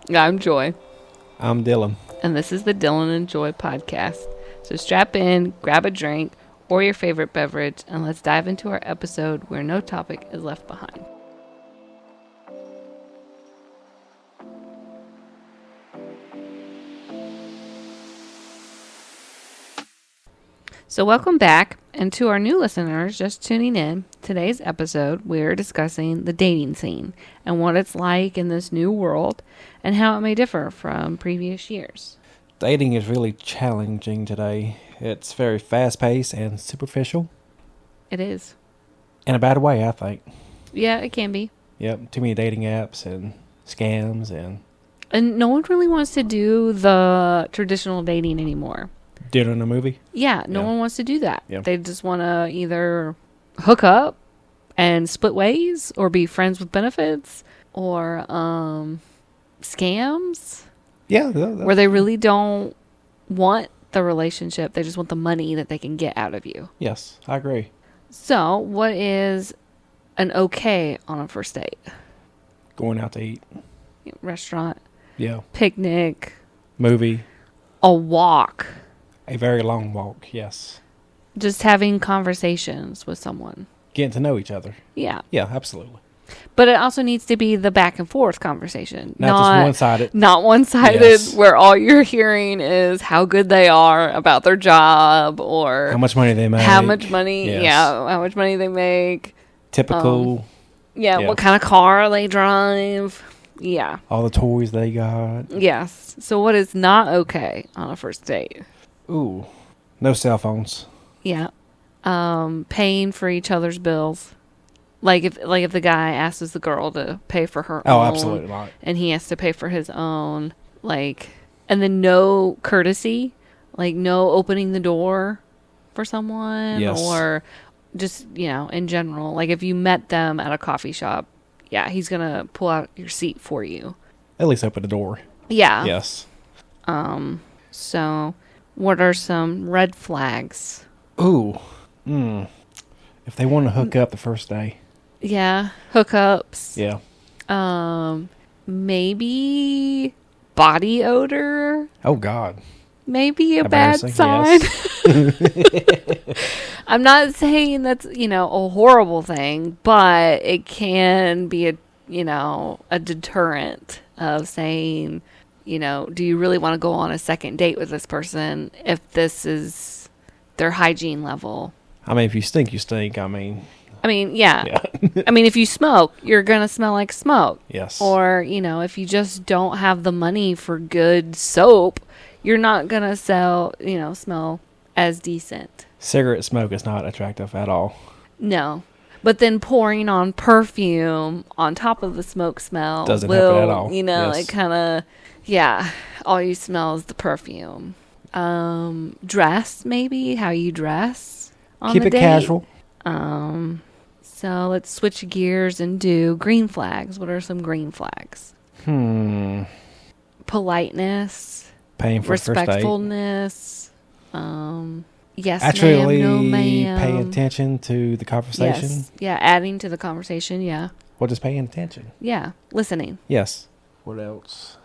I'm Joy, I'm Dylan. and this is the Dylan and Joy podcast. So strap in, grab a drink or your favorite beverage, and let's dive into our episode where no topic is left behind. So welcome back, and to our new listeners just tuning in, today's episode we're discussing the dating scene and what it's like in this new world and how it may differ from previous years. Dating is really challenging today. It's very fast-paced and superficial. It is. In a bad way, I think. Yeah, it can be. Yep, too many dating apps and scams And no one really wants to do the traditional dating anymore. did in a movie. Yeah, no Yeah. one wants to do that. Yeah. They just want to either hook up and split ways or be friends with benefits or scams Yeah, where they really don't want the relationship. They just want the money that they can get out of you. yes, I agree. So, what is an okay on a first date? Going out to eat. Restaurant, Yeah, picnic, movie. a walk, A very long walk. Yes, just having conversations with someone. getting to know each other. Yeah. Yeah, absolutely. But it also needs to be the back and forth conversation. Not just one-sided. Not one-sided Yes. where all you're hearing is how good they are about their job or How much money they make. how much money, Yes. how much money they make. Typical. Yeah, Yeah. what kind of car they drive. Yeah. All the toys they got. Yes. So what is not okay on a first date? Ooh, no cell phones. Yeah. Paying for each other's bills. Like if the guy asks the girl to pay for her Oh, own. absolutely not. And he has to pay for his own, and then no courtesy, like no opening the door for someone. Yes. Or just, in general, like if you met them at a coffee shop, yeah, he's going to pull out your seat for you. At least open the door. Yeah. Yes. So what are some red flags? Ooh. If they want to hook up the first day. Yeah. Hookups. Yeah. Maybe body odor. Oh, God. Maybe a bad Embarrassing, sign. I'm not saying that's, a horrible thing, but it can be a deterrent of saying, do you really want to go on a second date with this person if this is their hygiene level? I mean, if you stink, you stink. I mean, Yeah. yeah. If you smoke, you're going to smell like smoke. Yes. Or, if you just don't have the money for good soap, you're not going to smell as decent. Cigarette smoke is not attractive at all. No. But then pouring on perfume on top of the smoke smell Doesn't happen at all. Yes. it kind of, all you smell is the perfume. Dress, maybe, how you dress on Keep the it date. casual. So let's switch gears and do green flags. What are some green flags? Politeness, Paying for first date. respectfulness, yes, Actually, ma'am, no, ma'am. pay attention to the conversation. Yes. Yeah, adding to the conversation, yeah. What is paying attention? Yeah, listening. Yes. What else?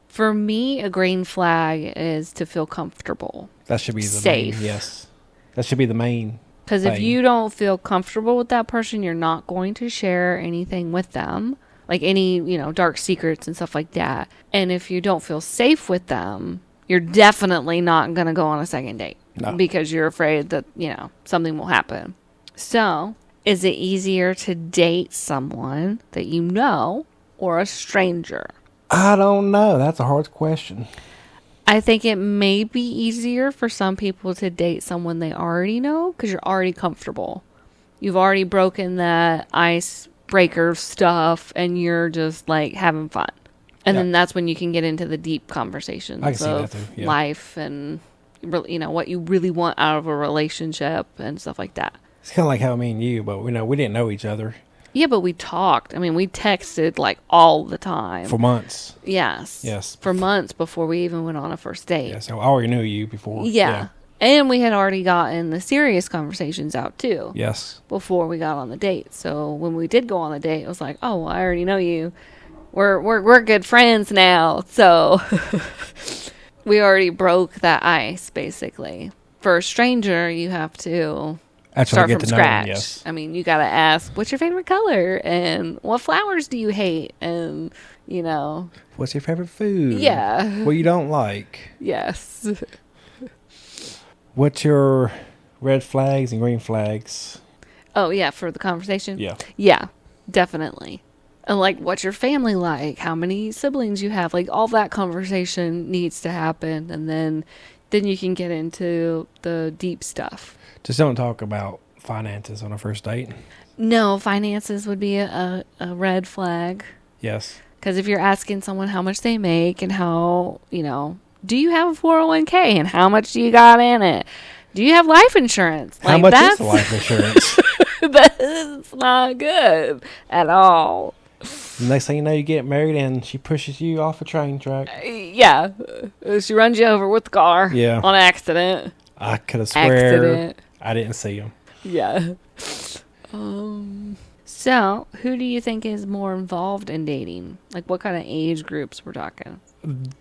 For me, a green flag is to feel comfortable. That should be the Safe. main. Yes. That should be the main. Because if thing. you don't feel comfortable with that person, you're not going to share anything with them. Like any, dark secrets and stuff like that. And if you don't feel safe with them, you're definitely not going to go on a second date. No. Because you're afraid that, something will happen. So, is it easier to date someone that you know or a stranger? I don't know. That's a hard question. I think it may be easier for some people to date someone they already know because you're already comfortable. You've already broken that icebreaker stuff and you're just like having fun. And then that's when you can get into the deep conversations I can see of that too, yeah. life and what you really want out of a relationship and stuff like that. It's kind of like how me and you, but we didn't know each other Yeah, but we talked. We texted like all the time. for months. Yes. Yes. For months before we even went on a first date. Yeah, so I already knew you before. Yeah. And we had already gotten the serious conversations out too Yes. before we got on the date. So when we did go on the date, it was like, oh, well, I already know you. we're good friends now. So we already broke that ice, basically. For a stranger, you have to start from scratch. Yes. I mean, you got to ask, what's your favorite color? And what flowers do you hate? And, what's your favorite food? Yeah. What you don't like? Yes. What's your red flags and green flags? Oh, yeah, for the conversation? Yeah. Yeah, definitely. And, like, what's your family like? How many siblings you have? Like, all that conversation needs to happen. And then you can get into the deep stuff. Just don't talk about finances on a first date. No, finances would be a red flag. Yes. Because if you're asking someone how much they make and how, do you have a 401k and how much do you got in it? Do you have life insurance? How much is the life insurance? That's not good at all. Next thing you know, you get married and she pushes you off a train track. Yeah. She runs you over with the car. Yeah. On accident. I could have swear I didn't see him. Yeah. So, who do you think is more involved in dating? Like, what kind of age groups we're talking?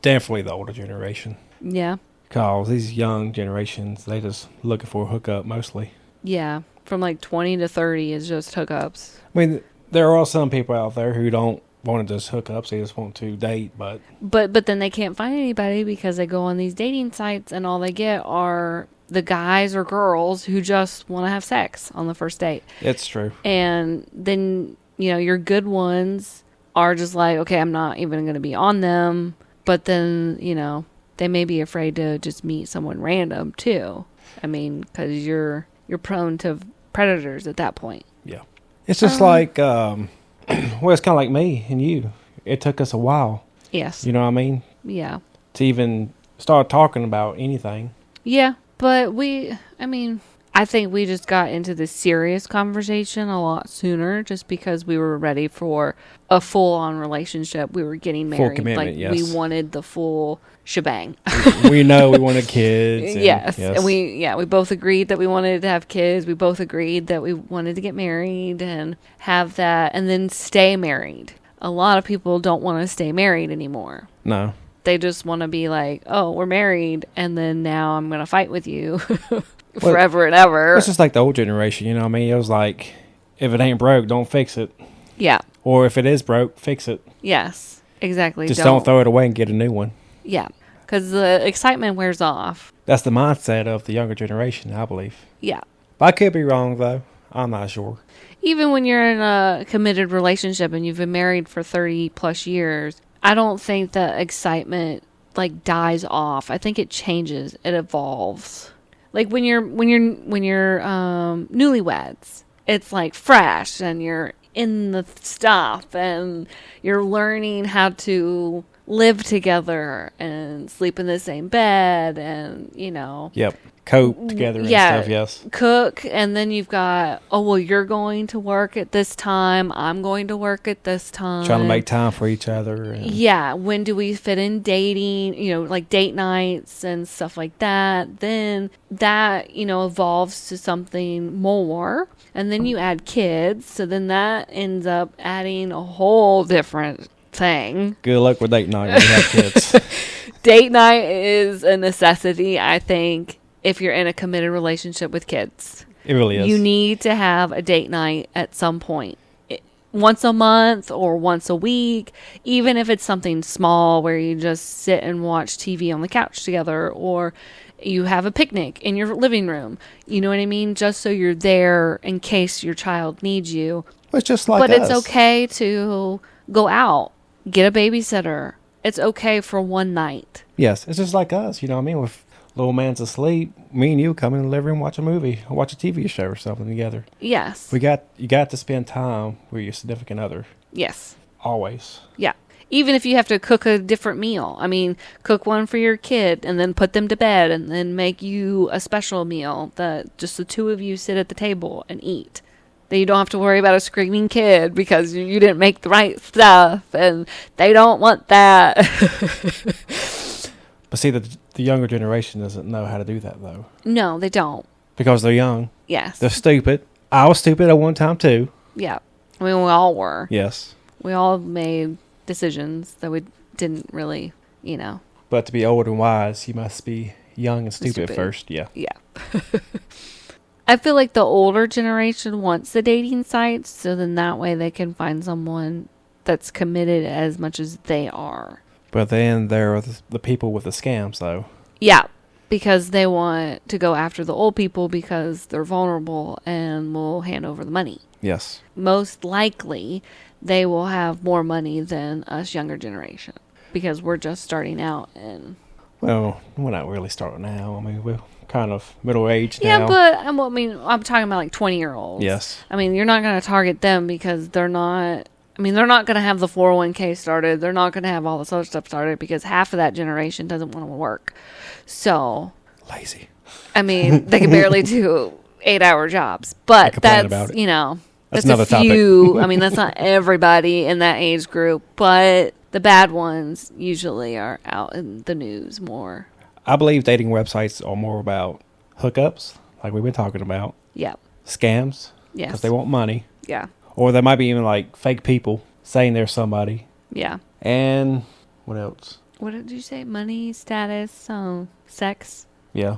Definitely the older generation. Yeah. Because these young generations, they just looking for a hookup mostly. Yeah. From like 20 to 30 is just hookups. I mean, there are some people out there who don't want to just hook up, so they just want to date, but then they can't find anybody because they go on these dating sites and all they get are the guys or girls who just want to have sex on the first date. It's true. And then, your good ones are just like, okay, I'm not even going to be on them. But then, they may be afraid to just meet someone random too. I mean, because you're prone to predators at that point. Yeah. It's just like, well, it's kind of like me and you. It took us a while. Yes. You know what I mean? Yeah. To even start talking about anything. Yeah. But I think we just got into this serious conversation a lot sooner just because we were ready for a full-on relationship. We were getting married. Full commitment, yes. We wanted the full shebang. We know we wanted kids. Yes. And we both agreed that we wanted to have kids. We both agreed that we wanted to get married and have that and then stay married. A lot of people don't want to stay married anymore. No. They just want to be like, oh, we're married, and then now I'm going to fight with you forever and ever. It's just like the old generation, you know what I mean? It was like, if it ain't broke, don't fix it. Yeah. Or if it is broke, fix it. Yes, exactly. Just don't throw it away and get a new one. Yeah, because the excitement wears off. That's the mindset of the younger generation, I believe. Yeah. I could be wrong, though. I'm not sure. Even when you're in a committed relationship and you've been married for 30 plus years, I don't think the excitement dies off. I think it changes. It evolves. Like when you're newlyweds, it's like fresh and you're in the stuff and you're learning how to live together and sleep in the same bed and Yep. Cope together and stuff, yes. Cook, and then you've got, you're going to work at this time, I'm going to work at this time. Trying to make time for each other. And yeah, when do we fit in dating, like date nights and stuff like that. Then that, evolves to something more. And then you add kids, so then that ends up adding a whole different thing. Good luck with date night when you have kids. Date night is a necessity, I think. If you're in a committed relationship with kids. It really is. You need to have a date night at some point. Once a month or once a week. Even if it's something small where you just sit and watch TV on the couch together. Or you have a picnic in your living room. You know what I mean? Just so you're there in case your child needs you. Well, it's just like But us. it's okay to go out. Get a babysitter. It's okay for one night. Yes, it's just like us. You know what I mean? With little man's asleep, me and you come in the living room, watch a movie, or watch a TV show or something together. Yes. You got to spend time with your significant other. Yes. Always. Yeah. Even if you have to cook a different meal. I mean, cook one for your kid and then put them to bed and then make you a special meal that just the two of you sit at the table and eat. Then you don't have to worry about a screaming kid because you didn't make the right stuff and they don't want that. But see, the younger generation doesn't know how to do that, though. No, they don't. Because they're young. Yes. They're stupid. I was stupid at one time, too. Yeah. I mean, we all were. Yes. We all made decisions that we didn't really, But to be old and wise, you must be young and stupid first. Yeah. Yeah. I feel like the older generation wants the dating sites, so then that way they can find someone that's committed as much as they are. But then there are the people with the scams, though. Yeah, because they want to go after the old people because they're vulnerable and will hand over the money. Yes. Most likely, they will have more money than us younger generation because we're just starting out. And well, we're not really starting now. I mean, we're kind of middle-aged now. Yeah, but I'm talking about like 20-year-olds. Yes. I mean, you're not going to target them because they're not going to have the 401k started. They're not going to have all this other stuff started because half of that generation doesn't want to work. So, lazy. I mean, they can barely do 8-hour jobs. But that's, that's another a few. topic. I mean, that's not everybody in that age group, but the bad ones usually are out in the news more. I believe dating websites are more about hookups, like we've been talking about. Yeah. Scams. Yes. Because they want money. Yeah. Or there might be even like fake people saying they're somebody. Yeah. And what else? What did you say? Money, status, sex? Yeah.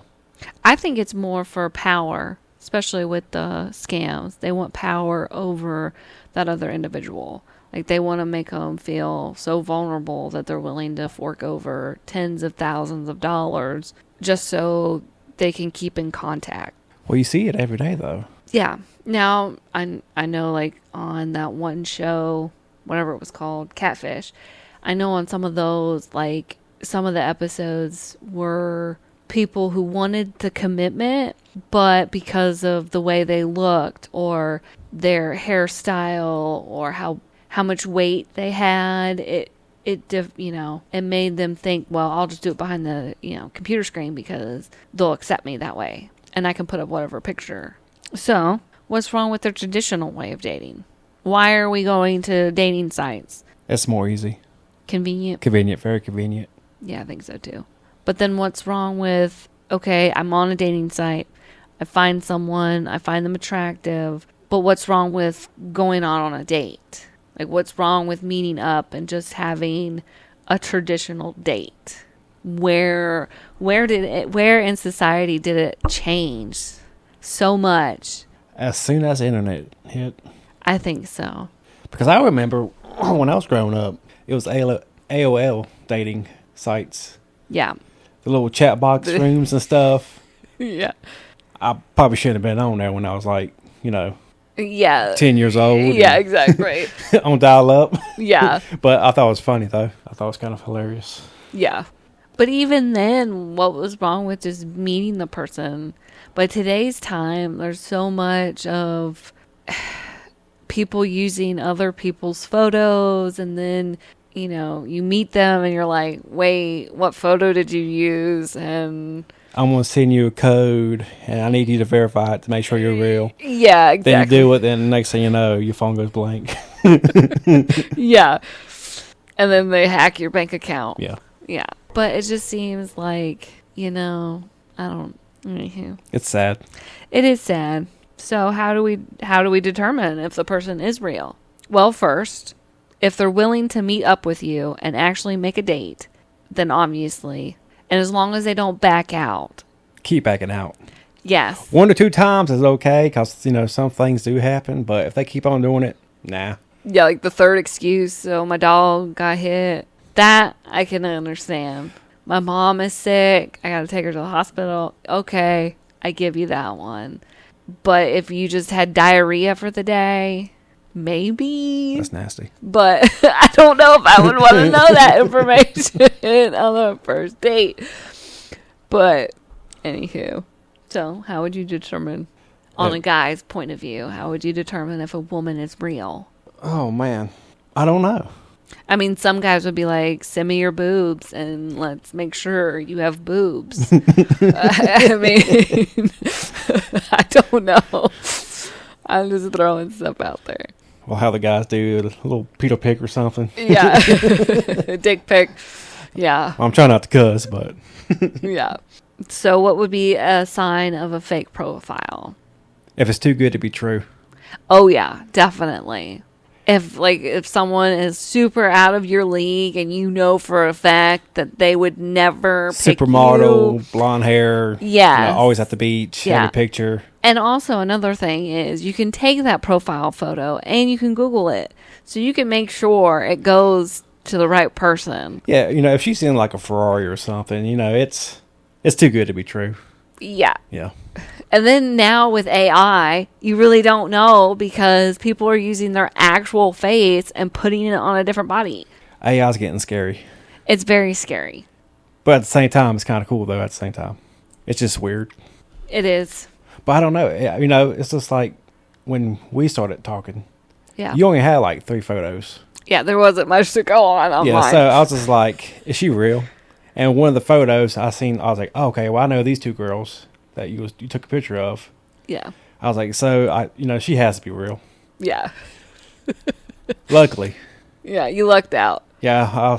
I think it's more for power, especially with the scams. They want power over that other individual. Like, they want to make them feel so vulnerable that they're willing to fork over tens of thousands of dollars just so they can keep in contact. Well, you see it every day, though. Yeah. Now, I know, like, on that one show, whatever it was called, Catfish, I know on some of those, like, some of the episodes were people who wanted the commitment, but because of the way they looked or their hairstyle or how much weight they had, it made them think, well, I'll just do it behind the, computer screen because they'll accept me that way. And I can put up whatever picture. So, what's wrong with the traditional way of dating? Why are we going to dating sites? It's more easy. Convenient? Convenient, very convenient. Yeah, I think so too. But then what's wrong with, okay, I'm on a dating site. I find someone, I find them attractive. But what's wrong with going on a date? Like, what's wrong with meeting up and just having a traditional date? Where in society did it change so much? As soon as the internet hit. I think so. Because I remember when I was growing up, it was AOL dating sites. Yeah. The little chat box rooms and stuff. Yeah. I probably shouldn't have been on there when I was like, yeah, 10 years old. Yeah, exactly. On dial-up. Yeah. But I thought it was funny, though. I thought it was kind of hilarious. Yeah. But even then, what was wrong with just meeting the person? But today's time, there's so much of people using other people's photos, and then, you meet them and you're like, wait, what photo did you use? And I'm going to send you a code, and I need you to verify it to make sure you're real. Yeah, exactly. Then you do it, then the next thing you know, your phone goes blank. Yeah. And then they hack your bank account. Yeah. Yeah. But it just seems like, I don't... It's sad. It is sad. So how do we determine if the person is real? Well, first, if they're willing to meet up with you and actually make a date, then obviously... And as long as they don't back out. Keep backing out. Yes. 1 to 2 times is okay because, some things do happen. But if they keep on doing it, nah. Yeah, like the third excuse. So my dog got hit. That I can understand. My mom is sick. I got to take her to the hospital. Okay, I give you that one. But if you just had diarrhea for the day, maybe. That's nasty. But I don't know if I would want to know that information on the first date. But, anywho. So, how would you determine, on a guy's point of view, how would you determine if a woman is real? Oh, man. I don't know. I mean, some guys would be like, send me your boobs and let's make sure you have boobs. I mean, I don't know. I'm just throwing stuff out there. Well, how the guys do a little Peter pic or something. Yeah. Dick pic. Yeah. Well, I'm trying not to cuss, but. Yeah. So what would be a sign of a fake profile? If it's too good to be true. Oh, yeah, definitely. if someone is super out of your league and you know for a fact that they would never pick Supermodel, you. blonde hair. Yes. Always at the beach. Yeah. Every picture. And also another thing is you can take that profile photo and you can Google it. So you can make sure it goes to the right person. Yeah, if she's in like a Ferrari or something, it's too good to be true. Yeah. Yeah. And then now with AI, you really don't know because people are using their actual face and putting it on a different body. AI's getting scary. It's very scary. But at the same time, it's kind of cool, though, at the same time. It's just weird. It is. But I don't know. It's just like when we started talking, Yeah. you only had like 3 photos. Yeah, there wasn't much to go on online. Yeah, so I was just like, is she real? And one of the photos I was like, oh, okay, well, I know these 2 girls that you took a picture of. Yeah. I was like, so, she has to be real. Yeah. Luckily. Yeah, you lucked out. Yeah,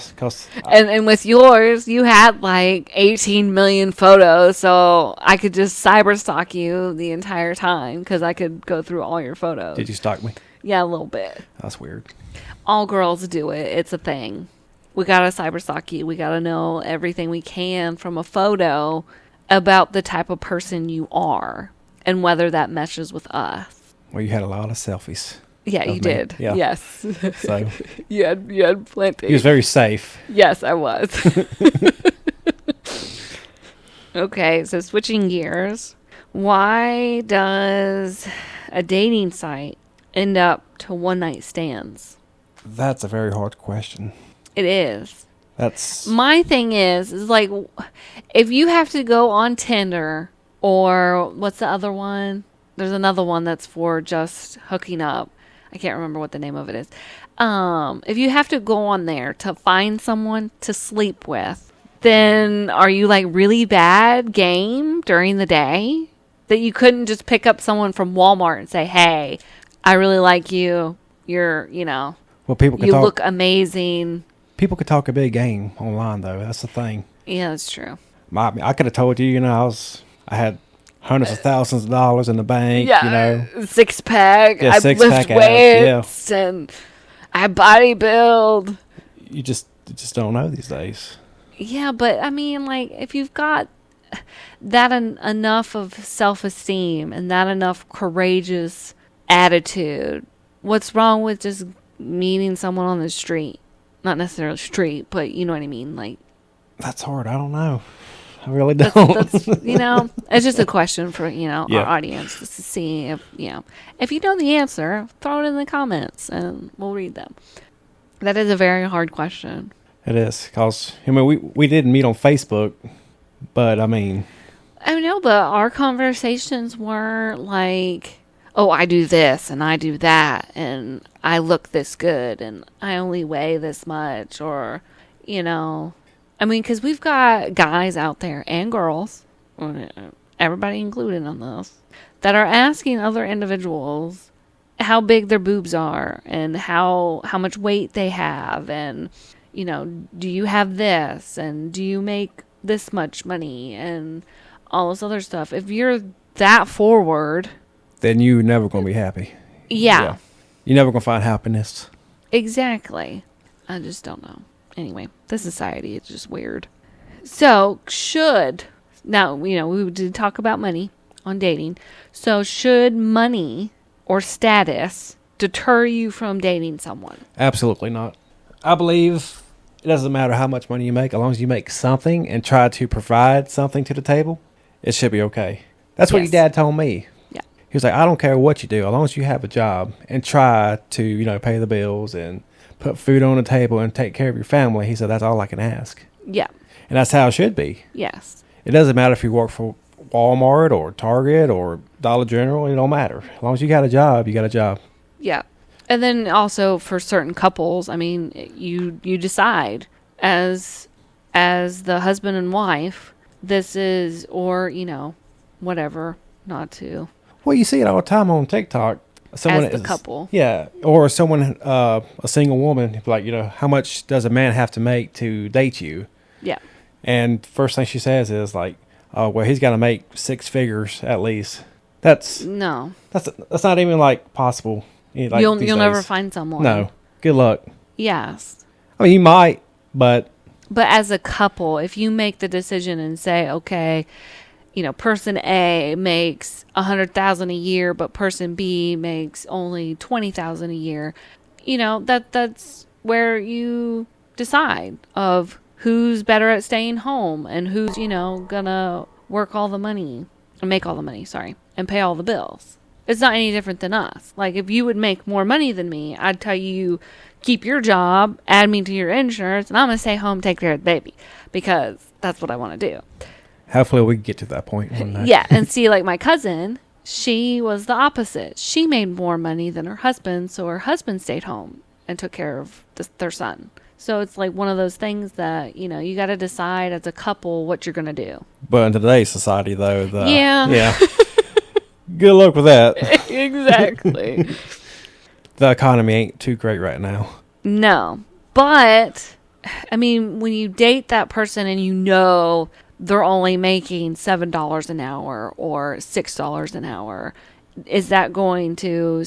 And with yours, you had like 18 million photos, so I could just cyber stalk you the entire time because I could go through all your photos. Did you stalk me? Yeah, a little bit. That's weird. All girls do it. It's a thing. We gotta cyber stalk you. We gotta know everything we can from a photo about the type of person you are and whether that meshes with us. Well, you had a lot of selfies. Yeah, you me. did. Yeah. Yes. So you had plenty. he was very safe. Yes, I was. Okay, so switching gears. Why does a dating site end up to one night stands? That's a very hard question. It is. That's My thing is like, if you have to go on Tinder or what's the other one? There's another one that's for just hooking up. I can't remember what the name of it is. If you have to go on there to find someone to sleep with, then are you like really bad game during the day that you couldn't just pick up someone from Walmart and say, "Hey, I really like you. You're, well, people you look amazing." People could talk a big game online, though. That's the thing. Yeah, that's true. I could have told you, I had hundreds of thousands of dollars in the bank. Yeah, six pack. Yeah, I six-pack lift abs, weights and I body build. You just don't know these days. Yeah, but I mean, like, if you've got that enough of self-esteem and that enough courageous attitude, what's wrong with just meeting someone on the street? Not necessarily street, but you know what I mean. Like, that's hard. I don't know. I really don't. That's it's just a question for, Yeah. our audience just to see if you know the answer, throw it in the comments and we'll read them. That is a very hard question. It is, because, we didn't meet on Facebook, but, I know, but our conversations weren't like, oh, I do this and I do that and I look this good and I only weigh this much, or, because we've got guys out there and girls, everybody included on this, that are asking other individuals how big their boobs are and how much weight they have, and, do you have this and do you make this much money and all this other stuff. If you're that forward, then you're never going to be happy. Yeah. You're never going to find happiness. Exactly. I just don't know. Anyway, the society is just weird. So, now, we did talk about money on dating. So, should money or status deter you from dating someone? Absolutely not. I believe it doesn't matter how much money you make, as long as you make something and try to provide something to the table, it should be okay. That's what your dad told me. Yeah. He was like, I don't care what you do, as long as you have a job and try to, pay the bills and put food on the table and take care of your family. He said, that's all I can ask. Yeah. And that's how it should be. Yes. It doesn't matter if you work for Walmart or Target or Dollar General. It don't matter. As long as you got a job, you got a job. Yeah. And then also for certain couples, you decide as the husband and wife, this is, or, whatever, not to. Well, you see it all the time on TikTok. Someone as the couple. Yeah. Or someone, a single woman, like, how much does a man have to make to date you? Yeah. And first thing she says is like, oh, well, he's got to make 6 figures at least. That's not even like possible. Like you'll these never days. find someone. No. Good luck. Yes. I mean, you might, but But as a couple, if you make the decision and say, okay, person A makes $100,000 a year, but person B makes only $20,000 a year, that's where you decide of who's better at staying home and who's, gonna work all the money and make all the money, and pay all the bills. It's not any different than us. Like, if you would make more money than me, I'd tell you, keep your job, add me to your insurance, and I'm going to stay home, take care of the baby, because that's what I want to do. hopefully we can get to that point one day. Yeah, and see, like my cousin, she was the opposite. She made more money than her husband, so her husband stayed home and took care of their son. So it's like one of those things that, you got to decide as a couple what you're going to do. But in today's society, though, Yeah. Good luck with that. Exactly. The economy ain't too great right now. No. But, I mean, when you date that person and they're only making $7 an hour or $6 an hour, is that going to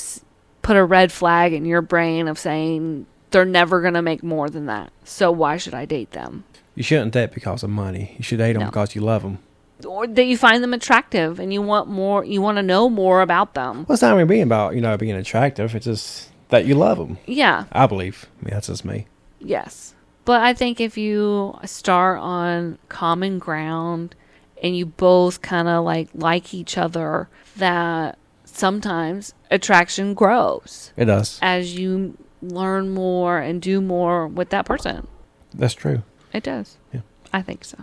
put a red flag in your brain of saying they're never going to make more than that? So why should I date them? You shouldn't date because of money. You should date them because you love them. Or that you find them attractive and you want more, you want to know more about them. Well, it's not even being about, being attractive. It's just that you love them. Yeah. I believe. I mean, that's just me. Yes. But I think if you start on common ground and you both kind of like each other, that sometimes attraction grows. It does. As you learn more and do more with that person. That's true. It does. Yeah. I think so.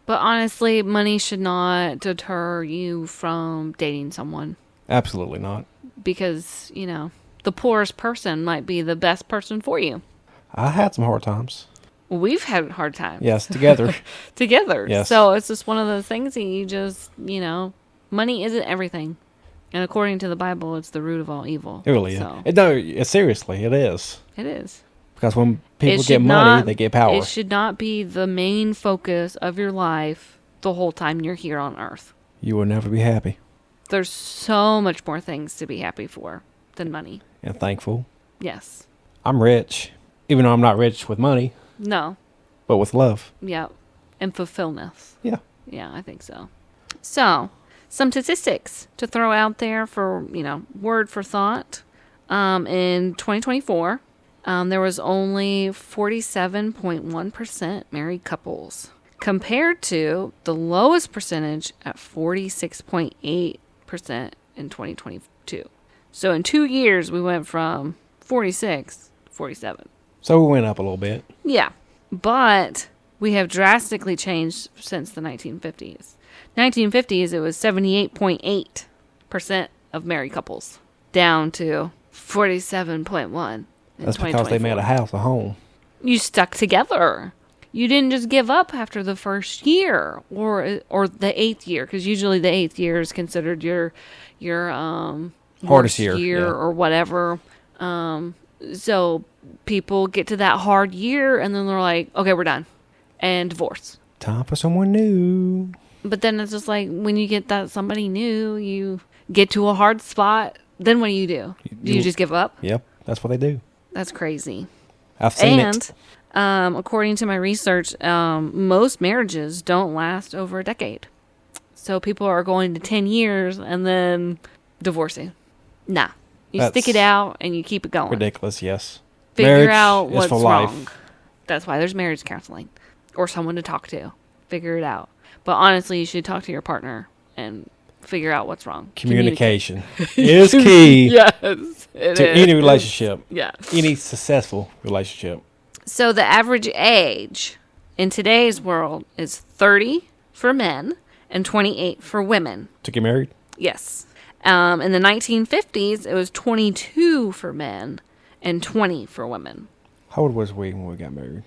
But honestly, money should not deter you from dating someone. Absolutely not. Because, the poorest person might be the best person for you. I had some hard times. We've had hard times. Yes, together. Together. Yes. So it's just one of those things that you just, money isn't everything. And according to the Bible, it's the root of all evil. It really is. Seriously, it is. It is. Because when people get money, they get power. It should not be the main focus of your life the whole time you're here on earth. You will never be happy. There's so much more things to be happy for than money. And thankful. Yes. I'm rich. Even though I'm not rich with money. No. But with love. Yeah. And fulfillment. Yeah. Yeah, I think so. So, some statistics to throw out there for, word for thought. In 2024, there was only 47.1% married couples, compared to the lowest percentage at 46.8% in 2022. So in 2 years, we went from 46 to 47. So we went up a little bit. Yeah, but we have drastically changed since the 1950s. 1950s, it was 78.8% of married couples, down to 47.1%. That's because they made a house a home. You stuck together. You didn't just give up after the first year or the 8th year, because usually the 8th year is considered your hardest year or whatever. So people get to that hard year and then they're like, okay, we're done, and divorce. Time for someone new. But then it's just like when you get that somebody new, you get to a hard spot. Then what do? Do you just give up? Yep, that's what they do. That's crazy. I've seen it. According to my research, most marriages don't last over a decade. So people are going to 10 years and then divorcing. Nah. You stick it out and you keep it going. Ridiculous, yes. Figure Marriage out what's is for wrong. life. That's why there's marriage counseling. Or someone to talk to. Figure it out. But honestly, you should talk to your partner and figure out what's wrong. Communication is key Yes, to any relationship. Yeah. Any successful relationship. So the average age in today's world is 30 for men and 28 for women. To get married? Yes. In the 1950s, it was 22 for men and 20 for women. How old was we when we got married?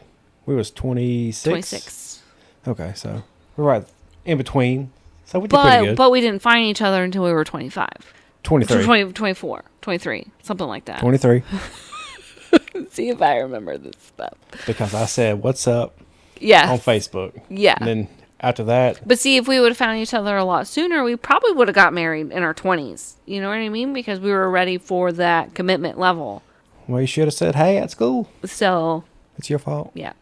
We was 26? 26. Okay, so we're right in between. So we did pretty good. But we didn't find each other until we were 25. 23. 24, 23, something like that. 23. See if I remember this stuff. Because I said, what's up? Yeah. On Facebook. Yeah. And then after that, But see, if we would have found each other a lot sooner, we probably would have got married in our 20s. You know what I mean? Because we were ready for that commitment level. well, you should have said, "Hey, at school, So, it's your fault." yeah.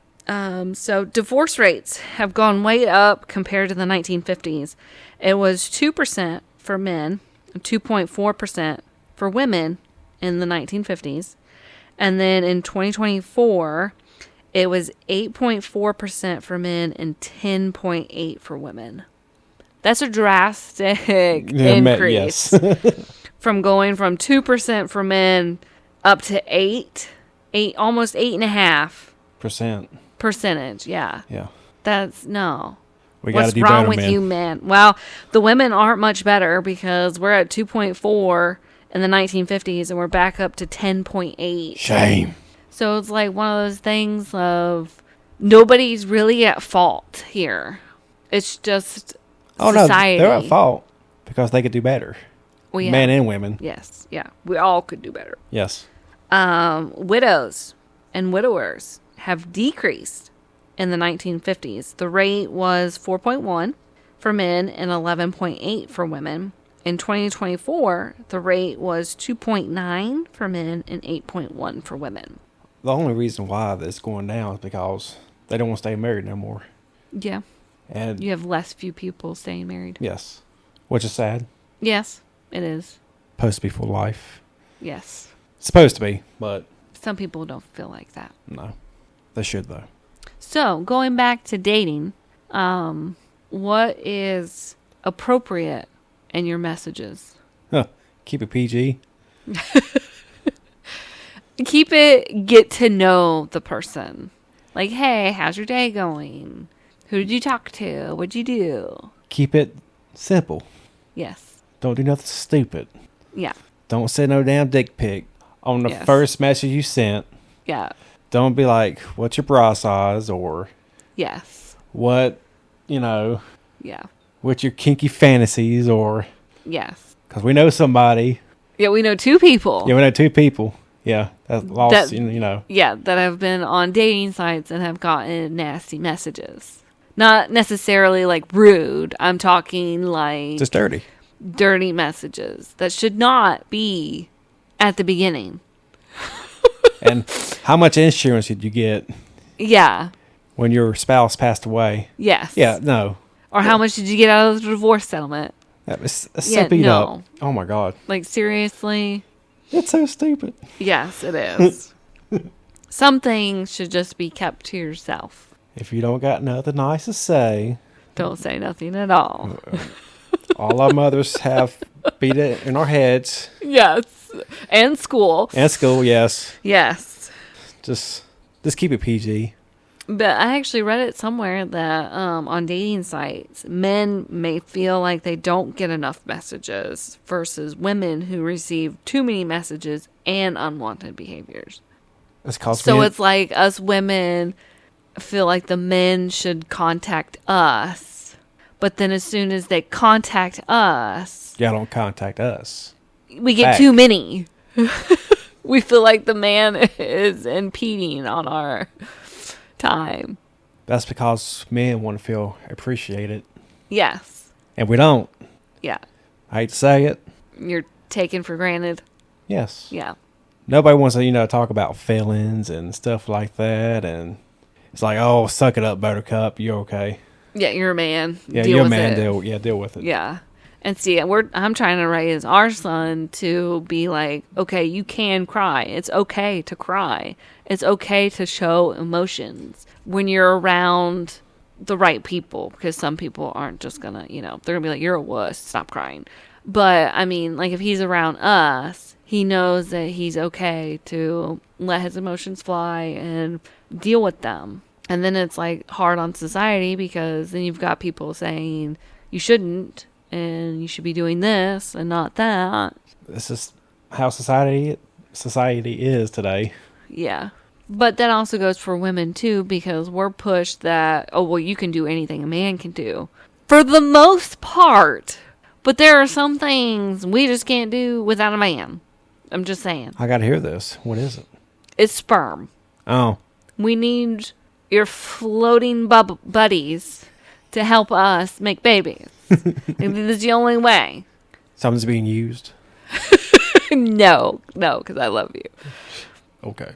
So divorce rates have gone way up compared to the 1950s. It was 2% for men, 2.4% for women in the 1950s. And then in 2024, it was 8.4% for men and 10.8% for women. That's a drastic increase. Yes. From going from 2% for men up to 8, almost 8.5%. Percent. Yeah. Yeah. That's no. We got to What's do wrong better, with man. you, man? Well, the women aren't much better because we're at 2.4 in the 1950s and we're back up to 10.8. Shame. So it's like one of those things of nobody's really at fault here. It's just society. No, they're at fault because they could do better. Well, yeah. Men and women. Yes, yeah. We all could do better. Yes. Widows and widowers have decreased in the 1950s. The rate was 4.1 for men and 11.8 for women. In 2024, the rate was 2.9 for men and 8.1 for women. The only reason why that's going down is because they don't want to stay married no more. Yeah. And You have less few people staying married. yes, which is sad. Yes, it is. Supposed to be for life. Yes. Supposed to be, but Some people don't feel like that. no. They should, though. So, going back to dating, what is appropriate in your messages? Huh. Keep it PG. Keep it get to know the person. Like, hey, how's your day going? Who did you talk to? What'd you do? Keep it simple. Yes. Don't do nothing stupid. Yeah. Don't send no damn dick pic on the Yes. first message you sent. Yeah. Don't be like, what's your bra size? Or Yes. what, Yeah. what's your kinky fantasies? Or, Yes. because we know somebody. Yeah, we know two people. Yeah, we know two people. Yeah, that lost, Yeah, that have been on dating sites and have gotten nasty messages. Not necessarily like rude. I'm talking like just dirty. dirty messages that should not be at the beginning. And how much insurance did you get Yeah. when your spouse passed away? Yes. Yeah, no. Or how much did you get out of the divorce settlement? That was Yeah, so beat no. up. Oh my God. Like, seriously? It's so stupid. Yes, it is. Some things should just be kept to yourself. If you don't got nothing nice to say, Don't say nothing at all. all our mothers have beat it in our heads. Yes. And school. And school, yes. Yes. Just keep it PG. But I actually read it somewhere that on dating sites, men may feel like they don't get enough messages versus women who receive too many messages and unwanted behaviors. It's called So it's like us women feel like the men should contact us. But then as soon as they contact us, y'all don't contact us. we get Fact. too many. We feel like the man is impeding on our time. That's because men want to feel appreciated. Yes. And we don't. Yeah. I hate to say it. You're taken for granted. Yes. Yeah. Nobody wants to, talk about feelings and stuff like that. And it's like, oh, suck it up, Buttercup. You're okay. Yeah, you're a man. Yeah, Deal you're a with man. it. Deal with it. Yeah. And see, I'm trying to raise our son to be like, okay, you can cry. It's okay to cry. It's okay to show emotions when you're around the right people, because some people aren't just gonna, they're gonna be like, you're a wuss, stop crying. But I mean, like if he's around us, he knows that he's okay to let his emotions fly and deal with them. And then it's like hard on society because then you've got people saying you shouldn't and you should be doing this and not that. This is how society is today. Yeah. But that also goes for women too, because we're pushed that, oh, well, you can do anything a man can do. For the most part. But there are some things we just can't do without a man. I'm just saying. I got to hear this. What is it? It's sperm. Oh. We need your floating buddies to help us make babies. Maybe this is the only way. Something's being used. No, because I love you. Okay.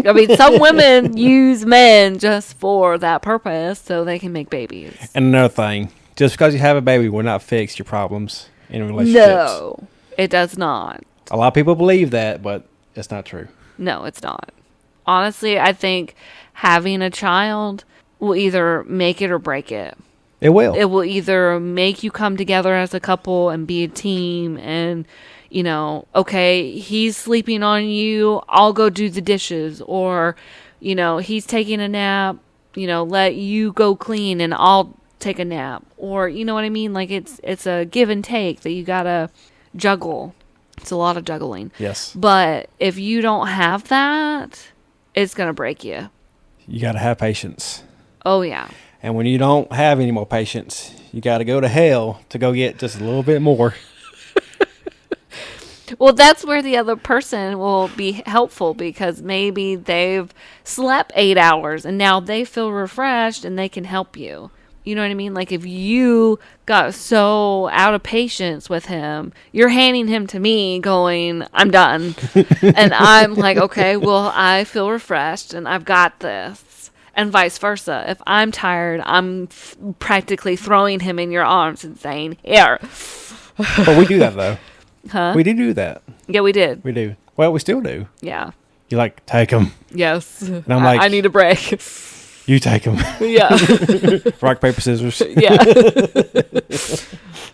I mean, some women use men just for that purpose so they can make babies. And another thing, just because you have a baby will not fix your problems in relationships. No, it does not. A lot of people believe that, but it's not true. No, it's not. Honestly, I think having a child will either make it or break it. It will. It will either make you come together as a couple and be a team and, you know, okay, he's sleeping on you, I'll go do the dishes. Or, you know, he's taking a nap, you know, let you go clean and I'll take a nap. Or, you know what I mean? Like, it's a give and take that you gotta juggle. It's a lot of juggling. Yes. But if you don't have that, it's gonna break you. You got to have patience. Oh, yeah. And when you don't have any more patience, you got to go to hell to go get just a little bit more. Well, that's where the other person will be helpful, because maybe they've slept 8 hours and now they feel refreshed and they can help you. You know what I mean? Like, if you got so out of patience with him, you're handing him to me going, I'm done. And I'm like, okay, well, I feel refreshed and I've got this. And vice versa. If I'm tired, I'm practically throwing him in your arms and saying, here. But we do that, though. Huh? We do that. Yeah, we did. We do. Well, we still do. Yeah. You like, take them. Yes. And I'm like, I need a break. You take them. Yeah. Rock, paper, scissors. Yeah.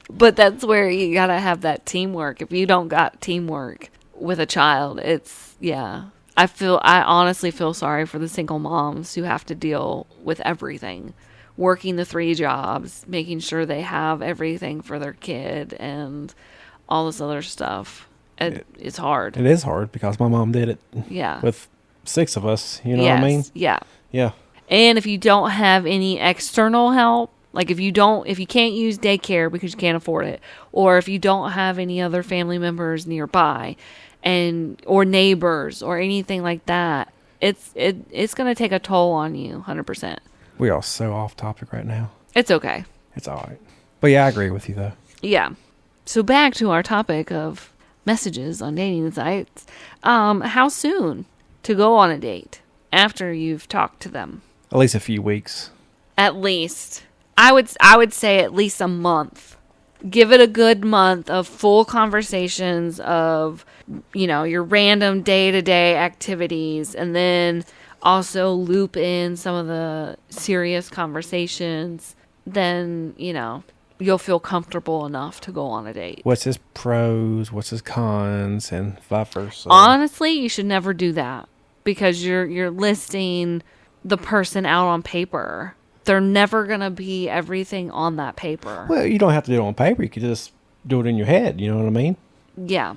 But that's where you got to have that teamwork. If you don't got teamwork with a child, it's, yeah. I honestly feel sorry for the single moms who have to deal with everything. Working the 3 jobs, making sure they have everything for their kid and all this other stuff. It's hard. It is hard because my mom did it. Yeah. With 6 of us. You know what I mean? Yeah. Yeah. And if you don't have any external help, like if you can't use daycare because you can't afford it, or if you don't have any other family members nearby, or neighbors or anything like that, it's going to take a toll on you 100%. We are so off topic right now. It's okay. It's all right. But yeah, I agree with you though. Yeah. So back to our topic of messages on dating sites. How soon to go on a date after you've talked to them? At least a few weeks. At least. I would say at least a month. Give it a good month of full conversations of, you know, your random day-to-day activities, and then also loop in some of the serious conversations. Then, you know, you'll feel comfortable enough to go on a date. What's his pros, what's his cons, and vice versa. Honestly, you should never do that, because you're listing the person out on paper. They're never going to be everything on that paper. Well, you don't have to do it on paper. You could just do it in your head. You know what I mean? Yeah.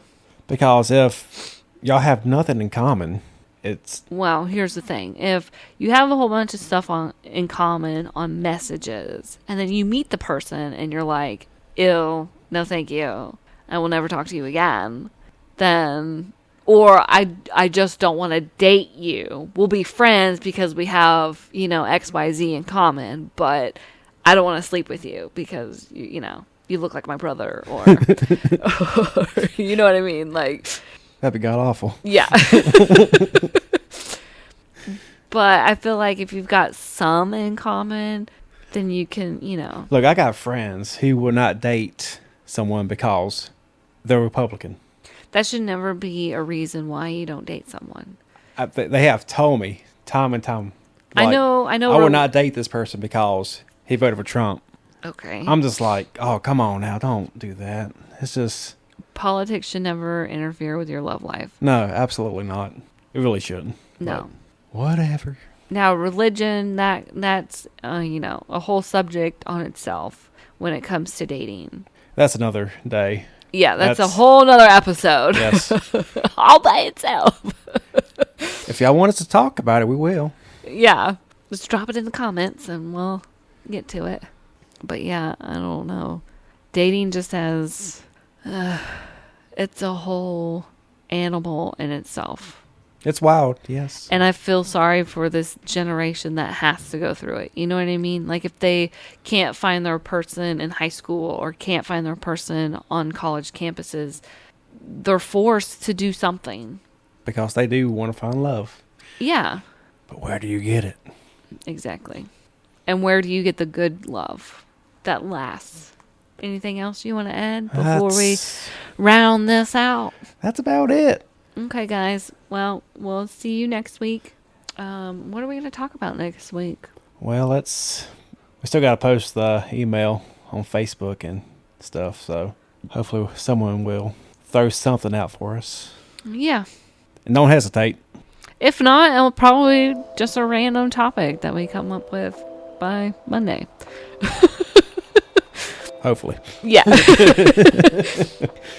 Because if y'all have nothing in common, it's... Well, here's the thing. If you have a whole bunch of stuff in common on messages, and then you meet the person and you're like, ew, no thank you, I will never talk to you again, then... Or I just don't want to date you. We'll be friends because we have, you know, XYZ in common, but I don't want to sleep with you because, you know, you look like my brother, or you know what I mean? Like, that'd be god awful. Yeah. But I feel like if you've got some in common, then you can, you know. Look, I got friends who will not date someone because they're Republican. That should never be a reason why you don't date someone. They have told me time and time. Like, I know. I will not date this person because he voted for Trump. Okay. I'm just like, oh, come on now. Don't do that. It's just... Politics should never interfere with your love life. No, absolutely not. It really shouldn't. No. But whatever. Now, religion, that's, you know, a whole subject on itself when it comes to dating. That's another day. Yeah, that's a whole nother episode. Yes. All by itself. If y'all want us to talk about it, we will. Yeah. Just drop it in the comments and we'll get to it. But yeah, I don't know. Dating just has... it's a whole animal in itself. It's wild, yes. And I feel sorry for this generation that has to go through it. You know what I mean? Like if they can't find their person in high school or can't find their person on college campuses, they're forced to do something. Because they do want to find love. Yeah. But where do you get it? Exactly. And where do you get the good love that lasts? Anything else you want to add before we round this out? That's about it. Okay, guys. Well, we'll see you next week. What are we going to talk about next week? Well, we still got to post the email on Facebook and stuff, so hopefully someone will throw something out for us. Yeah. And don't hesitate. If not, it'll probably just a random topic that we come up with by Monday. Hopefully. Yeah.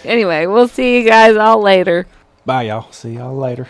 Anyway, we'll see you guys all later. Bye, y'all. See y'all later.